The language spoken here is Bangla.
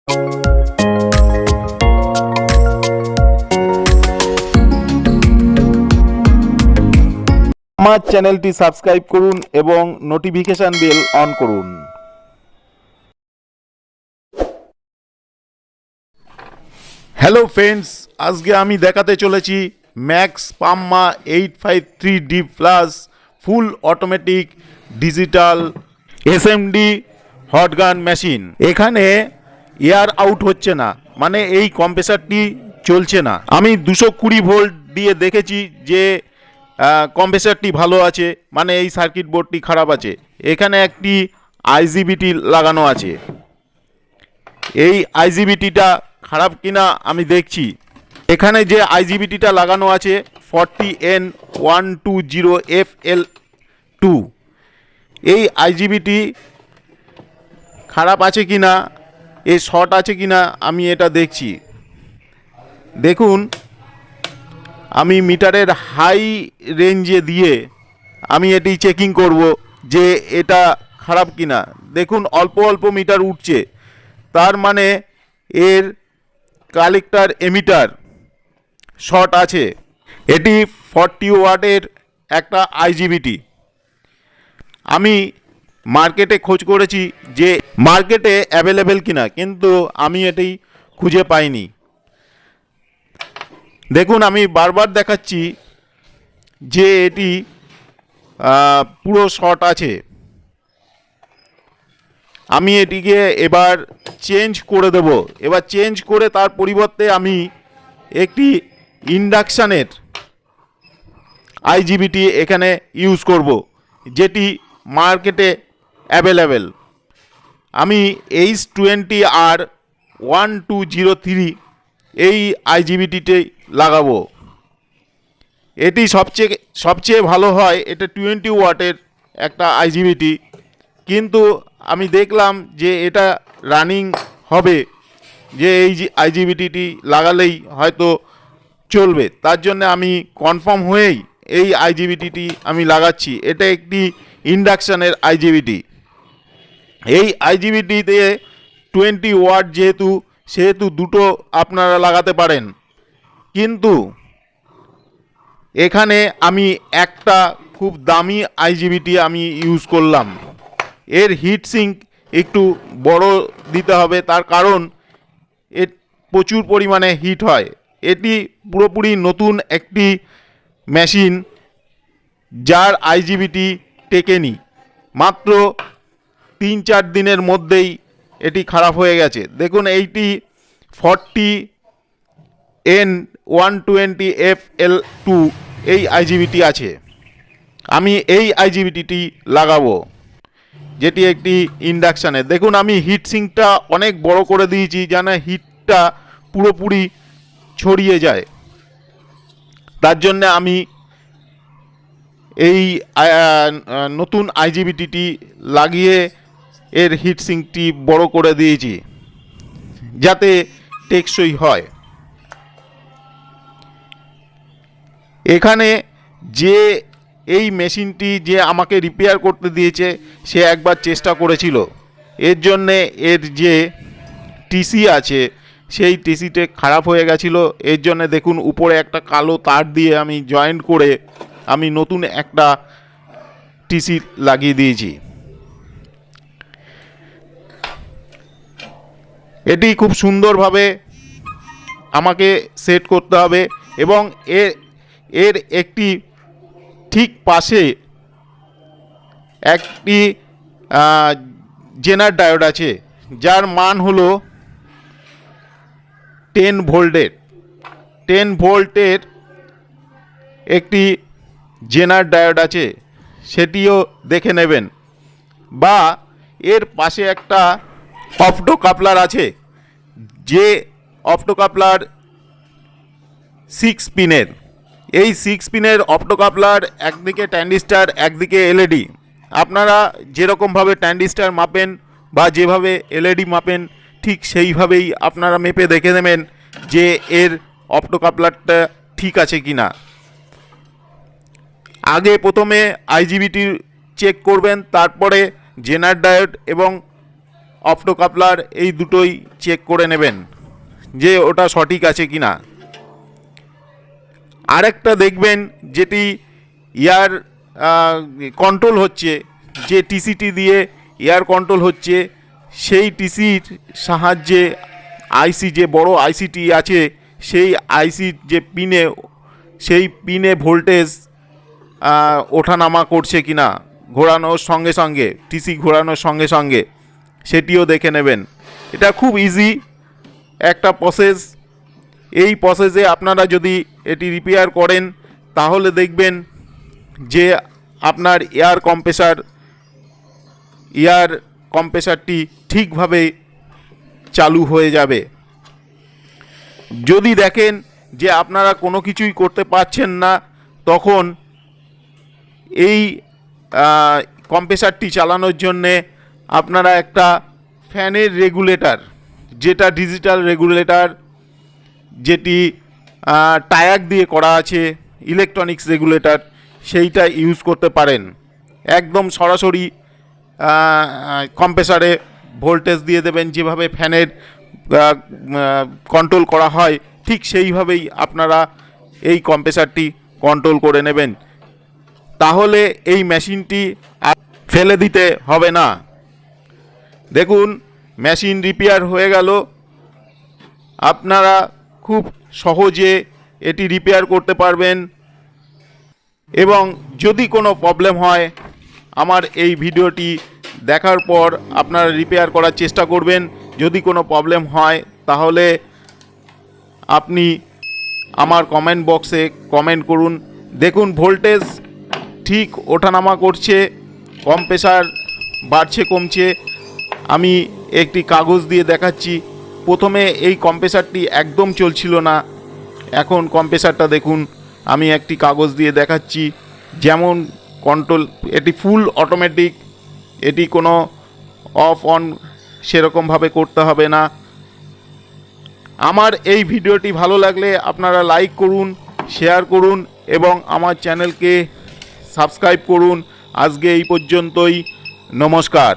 আমার চ্যানেলটি সাবস্ক্রাইব করুন এবং নোটিফিকেশন বেল অন করুন। হ্যালো ফ্রেন্ডস, আজকে আমি দেখাতে চলেছি ম্যাক্স পাম্মা 853D plus full automatic digital SMD hot gun machine. এখানে এয়ার আউট হচ্ছে না, মানে এই কম্প্রেসারটি চলছে না। আমি 220 ভোল্ট দিয়ে দেখেছি যে কম্প্রেসারটি ভালো আছে, মানে এই সার্কিট বোর্ডটি খারাপ আছে। এখানে একটি আইজিবিটি লাগানো আছে, এই আইজিবিটিটা খারাপ কিনা আমি দেখছি। এখানে যে আইজিবিটিটা লাগানো আছে 40N120FL2, এই আইজিবিটি খারাপ আছে কিনা, এই শর্ট আছে কিনা আমি এটা দেখছি। দেখুন, আমি মিটারের হাই রেঞ্জে দিয়ে আমি এটি চেকিং করব যে এটা খারাপ কিনা। দেখুন, অল্প অল্প মিটার উঠছে, তার মানে এর কালেক্টর এমিটার শর্ট আছে। এটি 40 ওয়াটের একটা আইজিবিটি। আমি মার্কেটে খোঁজ করেছি যে মার্কেটে অ্যাভেলেবেল কিনা, কিন্তু আমি এটি খুঁজে পাইনি। দেখুন, আমি বারবার দেখাচ্ছি যে এটি পুরো শর্ট আছে। আমি এটিকে এবার চেঞ্জ করে দেব। এবার চেঞ্জ করে তার পরিবর্তে আমি একটি ইন্ডাকশানের আইজিবিটি এখানে ইউজ করব, যেটি মার্কেটে অ্যাভেলেবেল। আমি H20R1203 এই আইজিবিটিতে লাগাবো। এটি সবচেয়ে ভালো হয়। এটা 20 ওয়াটের একটা আইজিবিটি, কিন্তু আমি দেখলাম যে এটা রানিং হবে, যে এই আইজিবিটিটি লাগালেই হয়তো চলবে। তার জন্য আমি কনফার্ম হয়েই এই আইজিবিটিটি আমি লাগাচ্ছি। এটা একটি ইন্ডাকশানের আইজিবিটি। এই আইজিবিটিতে 20 ওয়াট সেহেতু দুটো আপনারা লাগাতে পারেন, কিন্তু এখানে আমি একটা খুব দামি আইজিবিটি আমি ইউজ করলাম। এর হিট সিঙ্ক একটু বড় দিতে হবে, তার কারণ এর প্রচুর পরিমাণে হিট হয়। এটি পুরোপুরি নতুন একটি মেশিন, যার আইজিবিটি টেকেনি। মাত্র 3-4 দিনের মধ্যেই এটি খারাপ হয়ে গেছে। দেখুন, এইটি 40N120FL2 এই আইজিবিটি আছে। আমি এই আইজিবিটিটি লাগাবো, যেটি একটি ইন্ডাকশানের। দেখুন, আমি হিট সিঙ্কটা অনেক বড় করে দিয়েছি যেন হিটটা পুরোপুরি ছড়িয়ে যায়। তার জন্য আমি এই নতুন আইজিবিটিটি লাগিয়ে এর হিট সিঙ্কটি বড় করে দিয়েছি, যাতে টেকসই হয়। এখানে যে এই মেশিনটি যে আমাকে রিপেয়ার করতে দিয়েছে, সে একবার চেষ্টা করেছিল। এর জন্যে এর যে টিসি আছে সেই টিসিতে খারাপ হয়ে গেছিলো। এর জন্য দেখুন, উপরে একটা কালো তার দিয়ে আমি জয়েন্ট করে আমি নতুন একটা টিসি লাগিয়ে দিয়েছি। এটি খুব সুন্দরভাবে আমাকে সেট করতে হবে, এবং এর একটি ঠিক পাশে একটি জেনার ডায়োড আছে, যার মান হলো 10 ভোল্টের। 10 ভোল্টের একটি জেনার ডায়োড আছে, সেটিও দেখে নেবেন। বা এর পাশে একটা অপটো কাপলার আছে, যে অপটো কাপলার 6 পিনের। এই 6 পিনের অপটো কাপলার, একদিকে ট্যান্ডিস্টার, একদিকে এলইডি। আপনারা যেরকমভাবে ট্যান্ডিস্টার মাপেন বা যেভাবে এলইডি মাপেন, ঠিক সেইভাবেই আপনারা মেপে দেখে নেবেন যে এর অপটো কাপলারটা ঠিক আছে কি না। আগে প্রথমে আইজিবিটি চেক করবেন, তারপরে জেনার ডায়োড এবং অফটো কাপলার এই দুটোই চেক করে নেবেন যে ওটা সঠিক আছে কি না। আরেকটা দেখবেন যেটি এয়ার কন্ট্রোল হচ্ছে, যে টিসিটি দিয়ে এয়ার কন্ট্রোল হচ্ছে, সেই টিসির সাহায্যে আইসি যে বড় আইসিটি আছে সেই আইসির যে পিনে, সেই পিনে ভোল্টেজ ওঠানামা করছে কি না ঘোরানোর সঙ্গে সঙ্গে, টিসি ঘোরানোর সঙ্গে সঙ্গে, সেটিও দেখে নেবেন। এটা খুব ইজি একটা প্রসেস। এই প্রসেসে আপনারা যদি এটি রিপেয়ার করেন তাহলে দেখবেন যে আপনার এয়ার কম্প্রেসারটি ঠিকভাবে চালু হয়ে যাবে। যদি দেখেন যে আপনারা কোনো কিছুই করতে পারছেন না, তখন এই কম্প্রেসারটি চালানোর জন্যে আপনারা একটা ফ্যানের রেগুলেটর, যেটা ডিজিটাল রেগুলেটর, যেটি টায়ার দিয়ে করা আছে, ইলেকট্রনিক্স রেগুলেটর, সেইটা ইউজ করতে পারেন। একদম সরাসরি কম্প্রেসারে ভোল্টেজ দিয়ে দেবেন, যেভাবে ফ্যানের কন্ট্রোল করা হয় ঠিক সেইভাবেই আপনারা এই কম্প্রেসারটি কন্ট্রোল করে নেবেন। তাহলে এই মেশিনটি আর ফেলে দিতে হবে না। দেখুন, মেশিন রিপেয়ার হয়ে গেল। আপনারা খুব সহজে এটি রিপেয়ার করতে পারবেন। এবং যদি কোনো প্রবলেম হয়, আমার এই ভিডিওটি দেখার পর আপনারা রিপেয়ার করার চেষ্টা করবেন। যদি কোনো প্রবলেম হয় তাহলে আপনি আমার কমেন্ট বক্সে কমেন্ট করুন। দেখুন, ভোল্টেজ ঠিক ওঠানামা করছে, কম্প্রেসার বাড়ছে কমছে। আমি একটি কাগজ দিয়ে দেখাচ্ছি। প্রথমে এই কম্প্রেসারটি একদম চলছিল না, এখন কম্প্রেসারটা দেখুন, আমি একটি কাগজ দিয়ে দেখাচ্ছি। যেমন কন্ট্রোল, এটি ফুল অটোমেটিক, এটি কোনো অফ অন সেরকমভাবে করতে হবে না। আমার এই ভিডিওটি ভালো লাগলে আপনারা লাইক করুন, শেয়ার করুন এবং আমার চ্যানেলকে সাবস্ক্রাইব করুন। আজকে এই পর্যন্তই, নমস্কার।